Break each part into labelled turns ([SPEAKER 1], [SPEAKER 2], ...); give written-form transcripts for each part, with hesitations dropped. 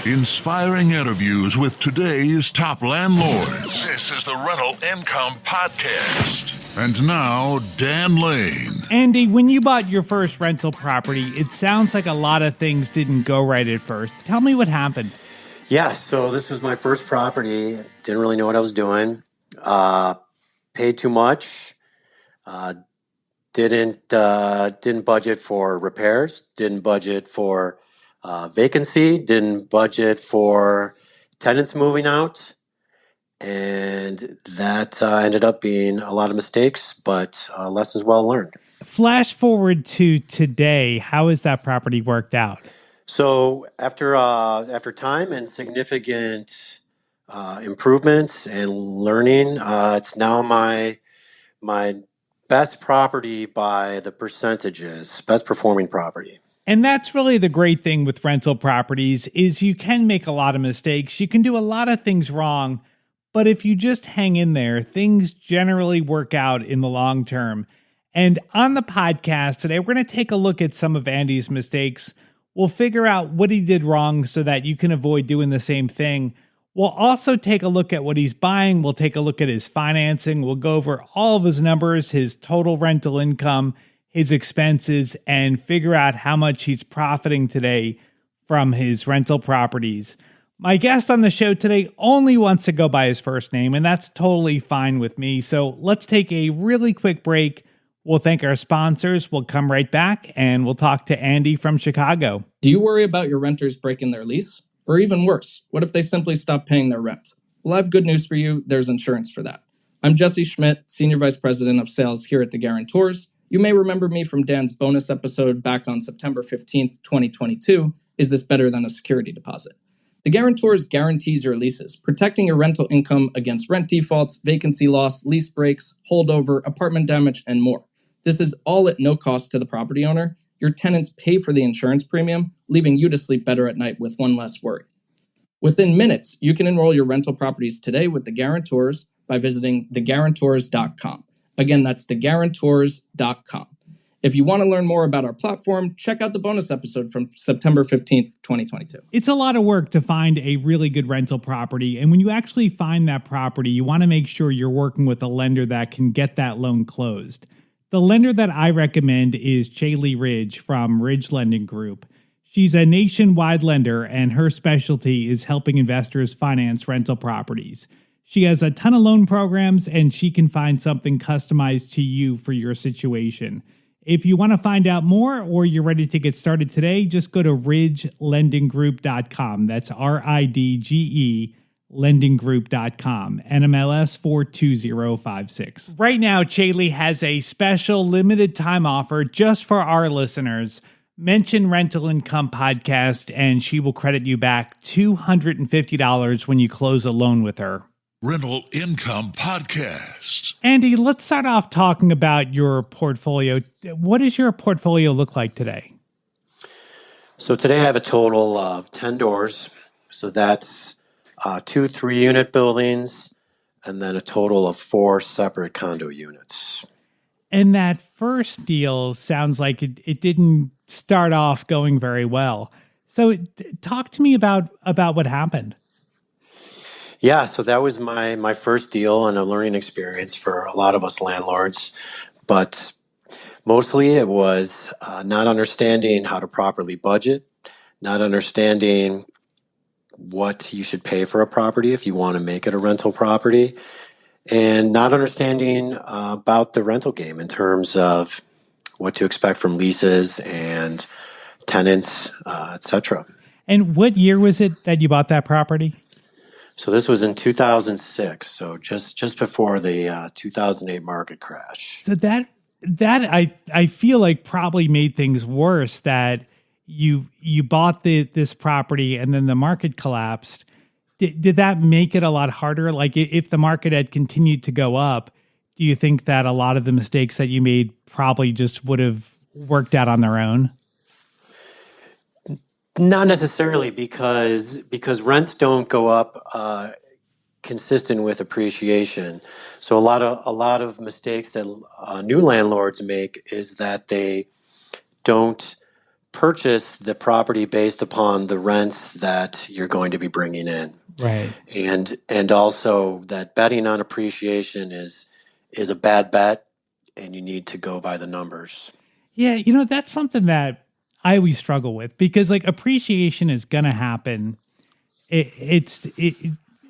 [SPEAKER 1] Inspiring interviews with today's top landlords. This is the Rental Income Podcast. And now, Dan Lane.
[SPEAKER 2] Andy, when you bought your first rental property, it sounds like a lot of things didn't go right at first. Tell me what happened.
[SPEAKER 3] Yeah, so this was my first property. Didn't really know what I was doing. Paid too much. Didn't budget for repairs. Didn't budget for vacancy. Didn't budget for tenants moving out. And that ended up being a lot of mistakes, but lessons well learned.
[SPEAKER 2] Flash forward to today. How has that property worked out?
[SPEAKER 3] So after time and significant improvements and learning, it's now my best property by the percentages, best performing property.
[SPEAKER 2] And that's really the great thing with rental properties is you can make a lot of mistakes. You can do a lot of things wrong, but if you just hang in there, things generally work out in the long term. And on the podcast today, we're going to take a look at some of Andy's mistakes. We'll figure out what he did wrong so that you can avoid doing the same thing. We'll also take a look at what he's buying. We'll take a look at his financing. We'll go over all of his numbers, his total rental income, his expenses, and figure out how much he's profiting today from his rental properties. My guest on the show today only wants to go by his first name, and that's totally fine with me. So let's take a really quick break. We'll thank our sponsors. We'll come right back, and we'll talk to Andy from Chicago.
[SPEAKER 4] Do you worry about your renters breaking their lease? Or even worse, what if they simply stop paying their rent? Well, I have good news for you. There's insurance for that. I'm Jesse Schmidt, Senior Vice President of Sales here at The Guarantors. You may remember me from Dan's bonus episode back on September 15th, 2022, Is This Better Than a Security Deposit? The Guarantors guarantees your leases, protecting your rental income against rent defaults, vacancy loss, lease breaks, holdover, apartment damage, and more. This is all at no cost to the property owner. Your tenants pay for the insurance premium, leaving you to sleep better at night with one less worry. Within minutes, you can enroll your rental properties today with the Guarantors by visiting theguarantors.com. Again, that's theguarantors.com. If you want to learn more about our platform, check out the bonus episode from September 15th, 2022.
[SPEAKER 2] It's a lot of work to find a really good rental property. And when you actually find that property, you want to make sure you're working with a lender that can get that loan closed. The lender that I recommend is Chaley Ridge from Ridge Lending Group. She's a nationwide lender, and her specialty is helping investors finance rental properties. She has a ton of loan programs, and she can find something customized to you for your situation. If you want to find out more or you're ready to get started today, just go to ridgelendinggroup.com. That's RIDGE lendinggroup.com, NMLS 42056. Right now, Chaley has a special limited time offer just for our listeners. Mention Rental Income Podcast and she will credit you back $250 when you close a loan with her.
[SPEAKER 1] Rental Income Podcast.
[SPEAKER 2] Andy, let's start off talking about your portfolio. What does your portfolio look like today?
[SPEAKER 3] So today I have a total of 10 doors. So that's 2 3-unit buildings, and then a total of 4 separate condo units.
[SPEAKER 2] And that first deal sounds like it didn't start off going very well. So talk to me about what happened.
[SPEAKER 3] Yeah, so that was my first deal and a learning experience for a lot of us landlords. But mostly it was not understanding how to properly budget, not understanding what you should pay for a property if you want to make it a rental property, and not understanding about the rental game in terms of what to expect from leases and tenants, etc.
[SPEAKER 2] And what year was it that you bought that property?
[SPEAKER 3] So this was in 2006, so just before the 2008 market crash.
[SPEAKER 2] So that I feel like probably made things worse that you bought this property and then the market collapsed. Did that make it a lot harder? Like if the market had continued to go up, do you think that a lot of the mistakes that you made probably just would have worked out on their own?
[SPEAKER 3] Not necessarily, because rents don't go up consistent with appreciation. So a lot of mistakes that new landlords make is that they don't purchase the property based upon the rents that you're going to be bringing in.
[SPEAKER 2] Right.
[SPEAKER 3] And also that betting on appreciation is a bad bet, and you need to go by the numbers.
[SPEAKER 2] Yeah, that's something that I always struggle with because like appreciation is going to happen. It's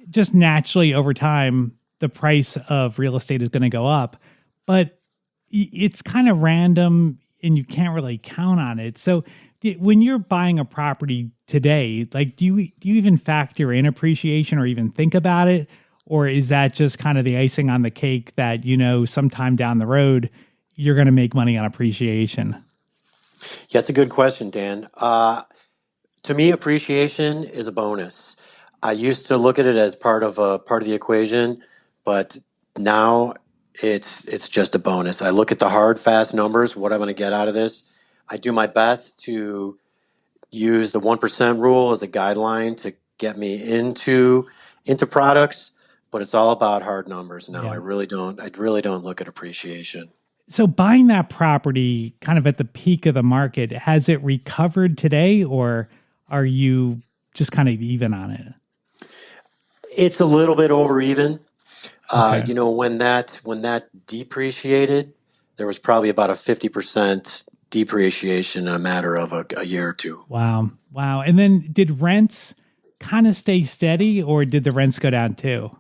[SPEAKER 2] just naturally over time, the price of real estate is going to go up, but it's kind of random and you can't really count on it. So when you're buying a property today, like do you even factor in appreciation or even think about it? Or is that just kind of the icing on the cake that, sometime down the road, you're going to make money on appreciation?
[SPEAKER 3] Yeah, it's a good question, Dan. To me, appreciation is a bonus. I used to look at it as part of the equation, but now it's just a bonus. I look at the hard, fast numbers, what I'm going to get out of this. I do my best to use the 1% rule as a guideline to get me into products, but it's all about hard numbers now.
[SPEAKER 2] Yeah.
[SPEAKER 3] I really don't look at appreciation.
[SPEAKER 2] So buying that property kind of at the peak of the market, has it recovered today or are you just kind of even on it?
[SPEAKER 3] It's a little bit over even.
[SPEAKER 2] Okay.
[SPEAKER 3] When that depreciated, there was probably about a 50% depreciation in a matter of a year or two.
[SPEAKER 2] Wow. And then did rents kind of stay steady or did the rents go down too?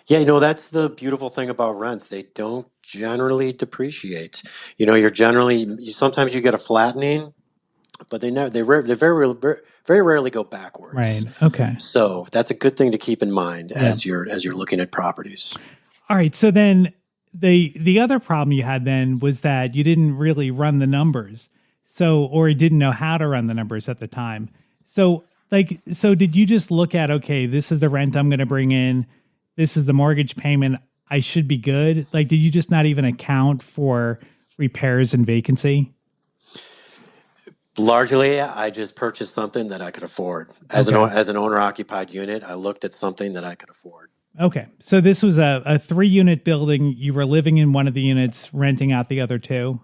[SPEAKER 3] Yeah, that's the beautiful thing about rents. They don't generally depreciate. Sometimes you get a flattening, but they very rarely go backwards.
[SPEAKER 2] Right. Okay.
[SPEAKER 3] So that's a good thing to keep in mind as you're looking at properties.
[SPEAKER 2] All right. So then the other problem you had then was that you didn't really run the numbers. Or you didn't know how to run the numbers at the time. So did you just look at, okay, this is the rent I'm going to bring in. This is the mortgage payment. I should be good. Like, did you just not even account for repairs and vacancy?
[SPEAKER 3] Largely, I just purchased something that I could afford. As an owner-occupied unit, I looked at something that I could afford.
[SPEAKER 2] Okay. So this was a 3-unit building. You were living in one of the units, renting out the other 2?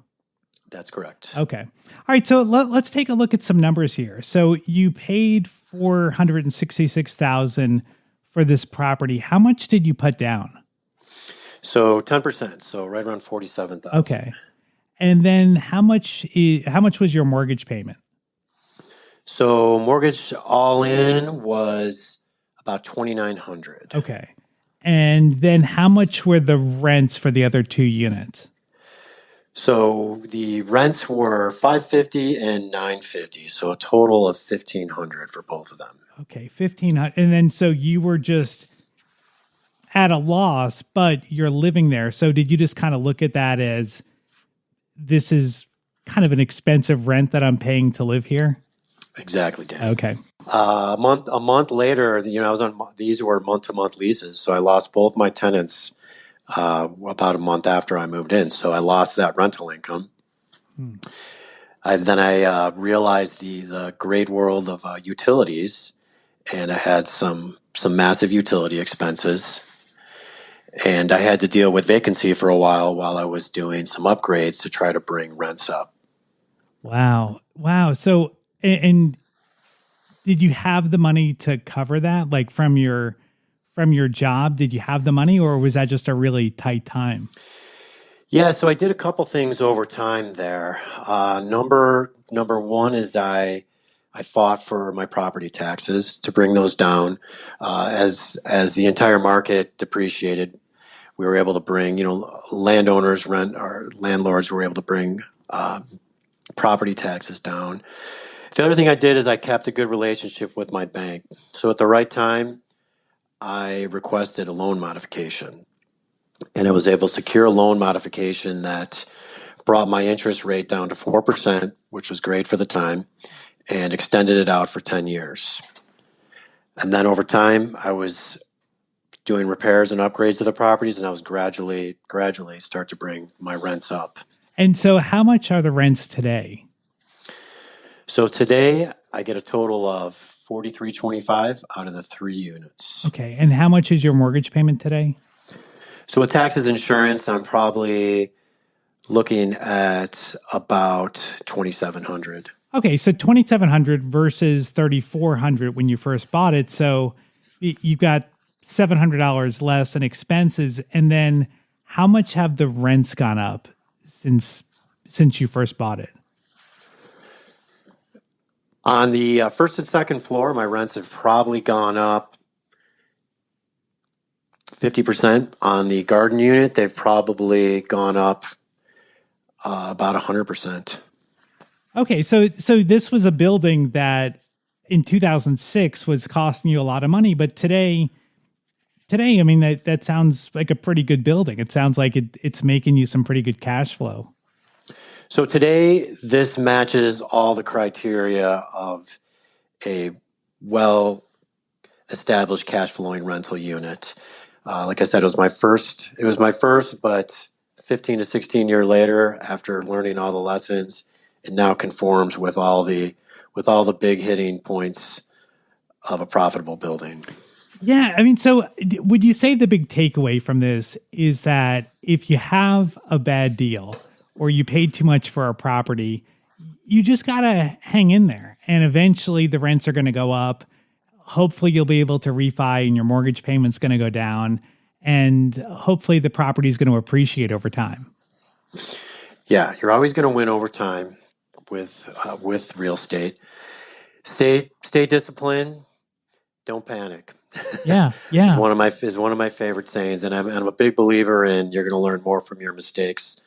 [SPEAKER 3] That's correct.
[SPEAKER 2] Okay. All right. So let's take a look at some numbers here. So you paid $466,000 for this property. How much did you put down?
[SPEAKER 3] So 10%. So right around $47,000.
[SPEAKER 2] Okay. And then how much was your mortgage payment?
[SPEAKER 3] So mortgage all in was about $2,900.
[SPEAKER 2] Okay. And then how much were the rents for the other 2 units?
[SPEAKER 3] So the rents were $550 and $950. So a total of $1,500 for both of them.
[SPEAKER 2] Okay, $1,500. And then so you were just at a loss, but you're living there. So did you just kind of look at that as this is kind of an expensive rent that I'm paying to live here?
[SPEAKER 3] Exactly, Dan.
[SPEAKER 2] Okay.
[SPEAKER 3] A month later, I was on, these were month-to-month leases. So I lost both my tenants about a month after I moved in. So I lost that rental income. Then I realized the great world of utilities, and I had some massive utility expenses. And I had to deal with vacancy for a while I was doing some upgrades to try to bring rents up.
[SPEAKER 2] Wow. So, and did you have the money to cover that? Like from your job, did you have the money or was that just a really tight time?
[SPEAKER 3] Yeah, so I did a couple things over time there. Number one is I fought for my property taxes to bring those down. As the entire market depreciated, we were able to bring, landlords were able to bring property taxes down. The other thing I did is I kept a good relationship with my bank. So at the right time, I requested a loan modification. And I was able to secure a loan modification that brought my interest rate down to 4%, which was great for the time, and extended it out for 10 years. And then over time, I was doing repairs and upgrades to the properties, and I was gradually start to bring my rents up.
[SPEAKER 2] And so how much are the rents today?
[SPEAKER 3] So today, I get a total of $43.25 out of the 3 units.
[SPEAKER 2] Okay. And how much is your mortgage payment today?
[SPEAKER 3] So with taxes and insurance, I'm probably looking at about $2,700.
[SPEAKER 2] Okay, so 2,700 versus 3,400 when you first bought it. So you've got $700 less in expenses, and then how much have the rents gone up since you first bought it?
[SPEAKER 3] On the first and second floor, my rents have probably gone up 50%. On the garden unit, they've probably gone up about 100%.
[SPEAKER 2] Okay, so this was a building that in 2006 was costing you a lot of money, but today, I mean that sounds like a pretty good building. It sounds like it's making you some pretty good cash flow.
[SPEAKER 3] So today, this matches all the criteria of a well established cash flowing rental unit. Like I said, it was my first, but 15 to 16 years later, after learning all the lessons, it now conforms with all the big hitting points of a profitable building.
[SPEAKER 2] Yeah, I mean, so would you say the big takeaway from this is that if you have a bad deal or you paid too much for a property, you just got to hang in there, and eventually the rents are going to go up. Hopefully you'll be able to refi and your mortgage payment's going to go down, and hopefully the property is going to appreciate over time.
[SPEAKER 3] Yeah, you're always going to win over time with real estate. Stay disciplined. Don't panic.
[SPEAKER 2] Yeah.
[SPEAKER 3] Is one of my favorite sayings, and I'm a big believer in you're going to learn more from your mistakes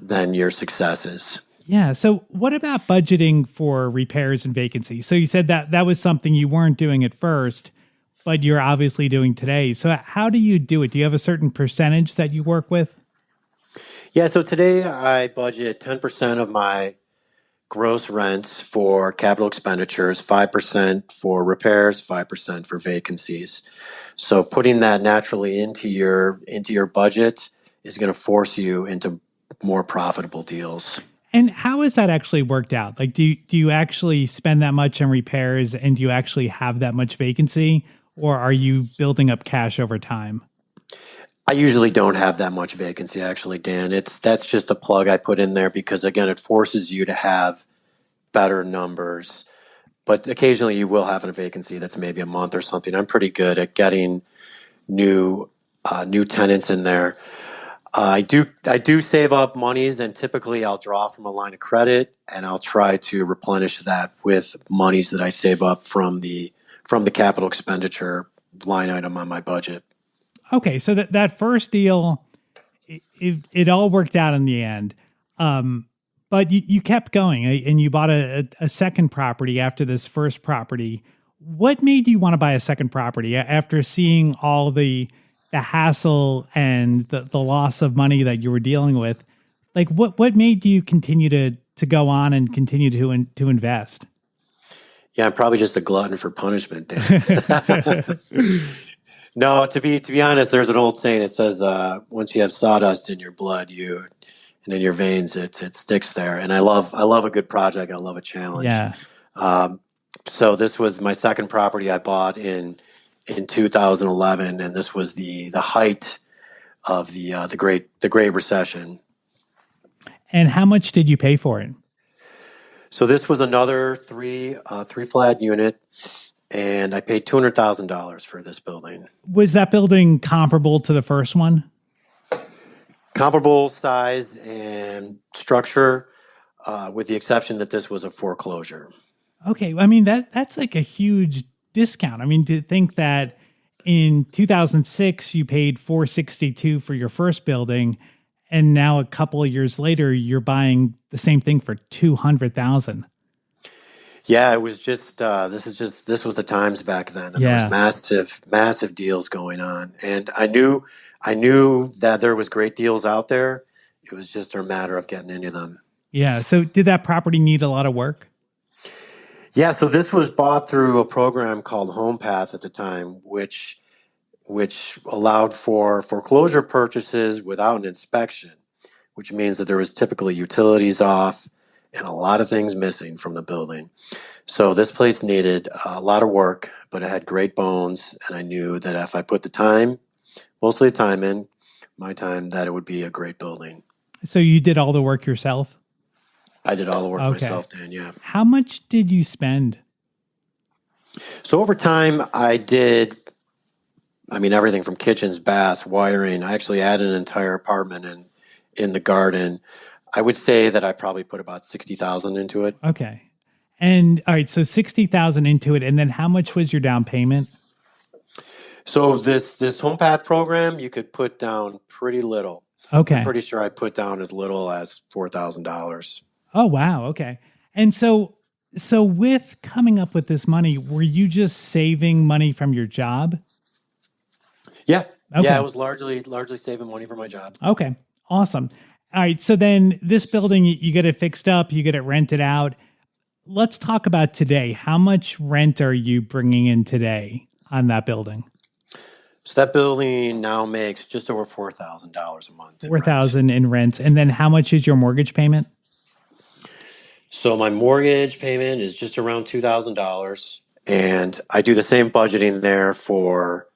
[SPEAKER 3] than your successes.
[SPEAKER 2] Yeah. So what about budgeting for repairs and vacancies? So you said that was something you weren't doing at first, but you're obviously doing today. So how do you do it? Do you have a certain percentage that you work with?
[SPEAKER 3] Yeah, so today I budget 10% of my gross rents for capital expenditures, 5% for repairs, 5% for vacancies. So putting that naturally into your budget is going to force you into more profitable deals.
[SPEAKER 2] And how has that actually worked out? Like, do you actually spend that much on repairs, and do you actually have that much vacancy, or are you building up cash over time?
[SPEAKER 3] I usually don't have that much vacancy, actually, Dan. That's just a plug I put in there because, again, it forces you to have better numbers. But occasionally you will have a vacancy that's maybe a month or something. I'm pretty good at getting new tenants in there. I do save up monies, and typically I'll draw from a line of credit, and I'll try to replenish that with monies that I save up from the capital expenditure line item on my budget.
[SPEAKER 2] Okay, so that first deal, it all worked out in the end, but you kept going, and you bought a second property after this first property. What made you want to buy a second property after seeing all the hassle and the loss of money that you were dealing with? Like, what made you continue to go on and continue to invest?
[SPEAKER 3] Yeah, I'm probably just a glutton for punishment, Dan. No, to be honest, there's an old saying. It says, once you have sawdust in your blood, and in your veins, it sticks there. And I love a good project. I love a challenge.
[SPEAKER 2] Yeah.
[SPEAKER 3] So this was my second property I bought in 2011, and this was the height of the Great Recession.
[SPEAKER 2] And how much did you pay for it?
[SPEAKER 3] So this was another three flat unit, and I paid $200,000 for this building.
[SPEAKER 2] Was that building comparable to the first one?
[SPEAKER 3] Comparable size and structure, with the exception that this was a foreclosure.
[SPEAKER 2] Okay, I mean that's like a huge discount. I mean, to think that in 2006 you paid $462 for your first building, and now a couple of years later you're buying the same thing for $200,000.
[SPEAKER 3] Yeah, it was just this was the times back then, and there was massive deals going on, and I knew that there was great deals out there. It was just a matter of getting into them.
[SPEAKER 2] Yeah. So did that property need a lot of work?
[SPEAKER 3] Yeah. So this was bought through a program called HomePath at the time, which allowed for foreclosure purchases without an inspection, which means that there was typically utilities off and a lot of things missing from the building. So this place needed a lot of work, but it had great bones, and I knew that if I put the time, mostly the time in, my time, that it would be a great building.
[SPEAKER 2] So you did all the work yourself?
[SPEAKER 3] I did all the work
[SPEAKER 2] Okay.
[SPEAKER 3] myself, Dan. Yeah.
[SPEAKER 2] How much did you spend?
[SPEAKER 3] So over time, everything from kitchens, baths, wiring. I actually added an entire apartment in the garden. I would say that I probably put about 60,000 into it.
[SPEAKER 2] Okay. And all right, so 60,000 into it, and then how much was your down payment?
[SPEAKER 3] So this home path program, you could put down pretty little.
[SPEAKER 2] Okay.
[SPEAKER 3] I'm pretty sure I put down as little as $4,000.
[SPEAKER 2] Oh, wow. Okay. And so with coming up with this money, were you just saving money from your job?
[SPEAKER 3] Yeah.
[SPEAKER 2] Okay.
[SPEAKER 3] Yeah, I was largely saving money for my job.
[SPEAKER 2] Okay. Awesome. All right. So then this building, you get it fixed up, you get it rented out. Let's talk about today. How much rent are you bringing in today on that building?
[SPEAKER 3] So that building now makes just over $4,000 a month.
[SPEAKER 2] $4,000 in rent. And then how much is your mortgage payment?
[SPEAKER 3] So my mortgage payment is just around $2,000. And I do the same budgeting there for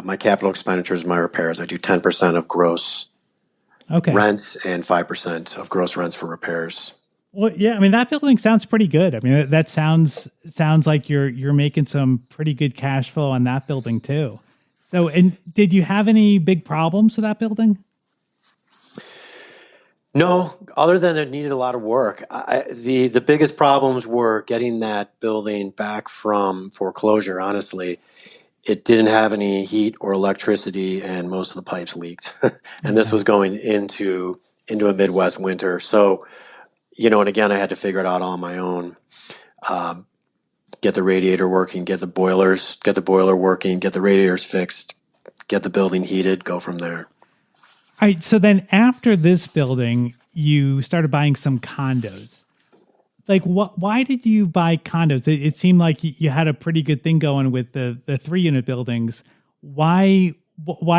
[SPEAKER 3] my capital expenditures, my repairs. I do 10% of gross rents and 5% of gross rents for repairs.
[SPEAKER 2] Well, yeah, I mean, that building sounds pretty good. I mean, that sounds like you're making some pretty good cash flow on that building too. So, and did you have any big problems with that building?
[SPEAKER 3] No, other than it needed a lot of work. The biggest problems were getting that building back from foreclosure. Honestly, it didn't have any heat or electricity, and most of the pipes leaked. And this was going into a Midwest winter. So, and again, I had to figure it out on my own. Get the radiator working, get the boiler working, get the radiators fixed, get the building heated, go from there.
[SPEAKER 2] All right. So then after this building, you started buying some condos. Like, why did you buy condos? It seemed like you had a pretty good thing going with the 3-unit buildings. Why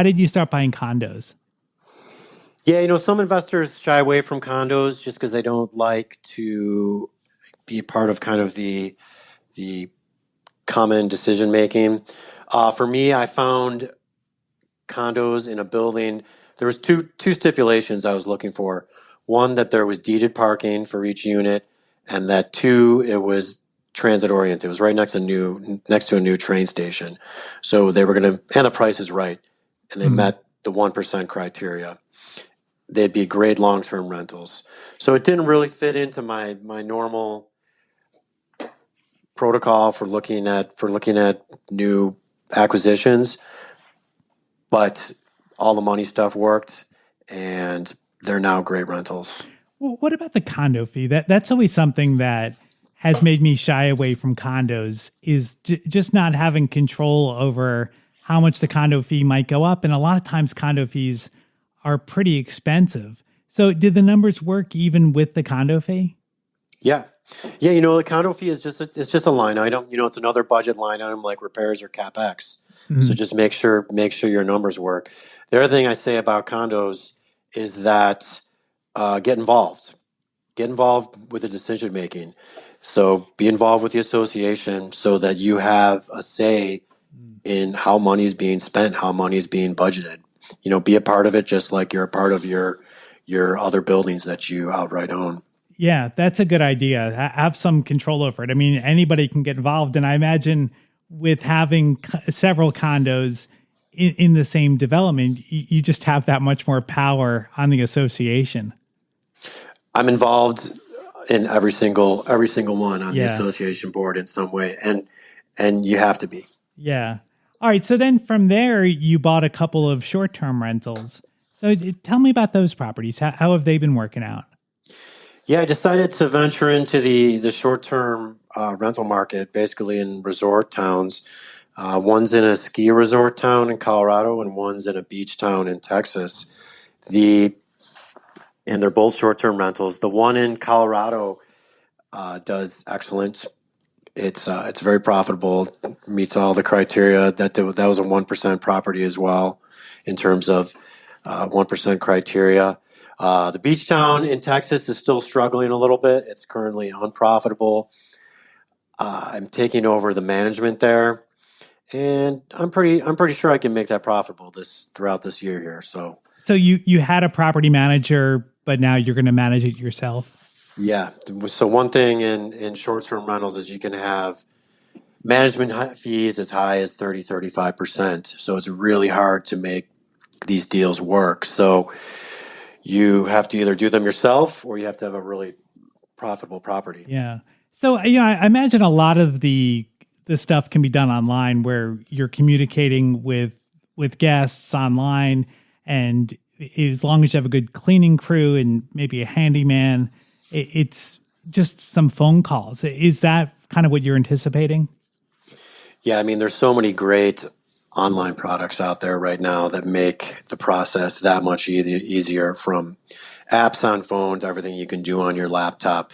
[SPEAKER 2] did you start buying condos?
[SPEAKER 3] Yeah, some investors shy away from condos just because they don't like to be a part of kind of the common decision making. For me, I found condos in a building. There was two stipulations I was looking for. One, that there was deeded parking for each unit, and that two, it was transit oriented. It was right next to a new train station. So they were and the price is right, and they met the 1% criteria. They'd be great long-term rentals. So it didn't really fit into my normal protocol for looking at new acquisitions, but all the money stuff worked, and they're now great rentals.
[SPEAKER 2] Well, what about the condo fee? That's always something that has made me shy away from condos, is just not having control over how much the condo fee might go up. And a lot of times condo fees are pretty expensive. So did the numbers work even with the condo fee?
[SPEAKER 3] Yeah. Yeah, the condo fee is just a line item. It's another budget line item like repairs or CapEx. Mm-hmm. So just make sure your numbers work. The other thing I say about condos is that get involved with the decision making. So be involved with the association so that you have a say in how money is being spent, how money is being budgeted. Be a part of it, just like you're a part of your other buildings that you outright own.
[SPEAKER 2] Yeah, that's a good idea. Have some control over it. I mean, anybody can get involved. And I imagine with having several condos in the same development, you just have that much more power on the association.
[SPEAKER 3] I'm involved in every single one on the association board in some way. And you have to be.
[SPEAKER 2] Yeah. All right. So then from there, you bought a couple of short-term rentals. So tell me about those properties. How have they been working out?
[SPEAKER 3] Yeah, I decided to venture into the short-term rental market, basically in resort towns. One's in a ski resort town in Colorado, and one's in a beach town in Texas. And they're both short-term rentals. The one in Colorado does excellent. It's very profitable, meets all the criteria. That was a 1% property as well in terms of 1% criteria. The beach town in Texas is still struggling a little bit. It's currently unprofitable. I'm taking over the management there, and I'm pretty sure I can make that profitable throughout this year here. So
[SPEAKER 2] you had a property manager, but now you're going to manage it yourself?
[SPEAKER 3] Yeah. So one thing in short-term rentals is you can have management fees as high as 35%. So it's really hard to make these deals work. So you have to either do them yourself or you have to have a really profitable property.
[SPEAKER 2] Yeah. So, I imagine a lot of the stuff can be done online where you're communicating with guests online, and as long as you have a good cleaning crew and maybe a handyman, it's just some phone calls. Is that kind of what you're anticipating?
[SPEAKER 3] Yeah, I mean, there's so many great online products out there right now that make the process that much easier, from apps on phone to everything you can do on your laptop.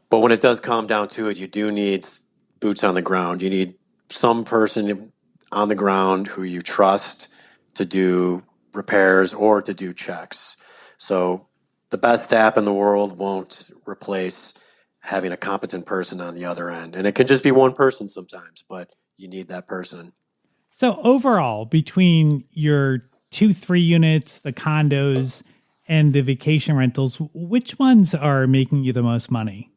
[SPEAKER 3] But when it does come down to it, you do need boots on the ground. You need some person on the ground who you trust to do repairs or to do checks. So the best app in the world won't replace having a competent person on the other end. And it can just be one person sometimes, but you need that person.
[SPEAKER 2] So overall, between your 2-3 units, the condos, and the vacation rentals, which ones are making you the most money?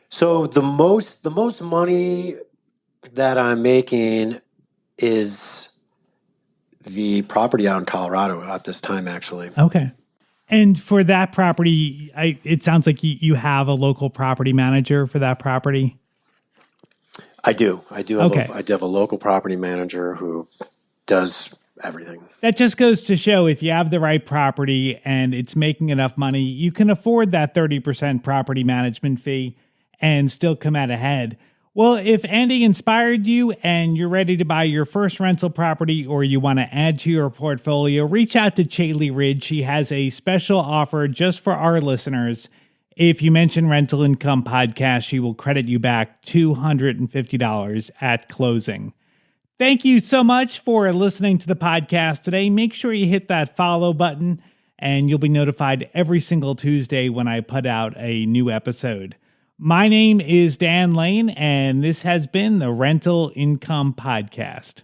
[SPEAKER 3] So the most money that I'm making is the property out in Colorado at this time, actually.
[SPEAKER 2] Okay. And for that property, it sounds like you have a local property manager for that property.
[SPEAKER 3] I do. I do have
[SPEAKER 2] Okay.
[SPEAKER 3] I do have a local property manager who does everything.
[SPEAKER 2] That just goes to show if you have the right property and it's making enough money, you can afford that 30% property management fee and still come out ahead. Well, if Andy inspired you and you're ready to buy your first rental property or you want to add to your portfolio, reach out to Chaley Ridge. She has a special offer just for our listeners. If you mention Rental Income Podcast, she will credit you back $250 at closing. Thank you so much for listening to the podcast today. Make sure you hit that follow button and you'll be notified every single Tuesday when I put out a new episode. My name is Dan Lane, and this has been the Rental Income Podcast.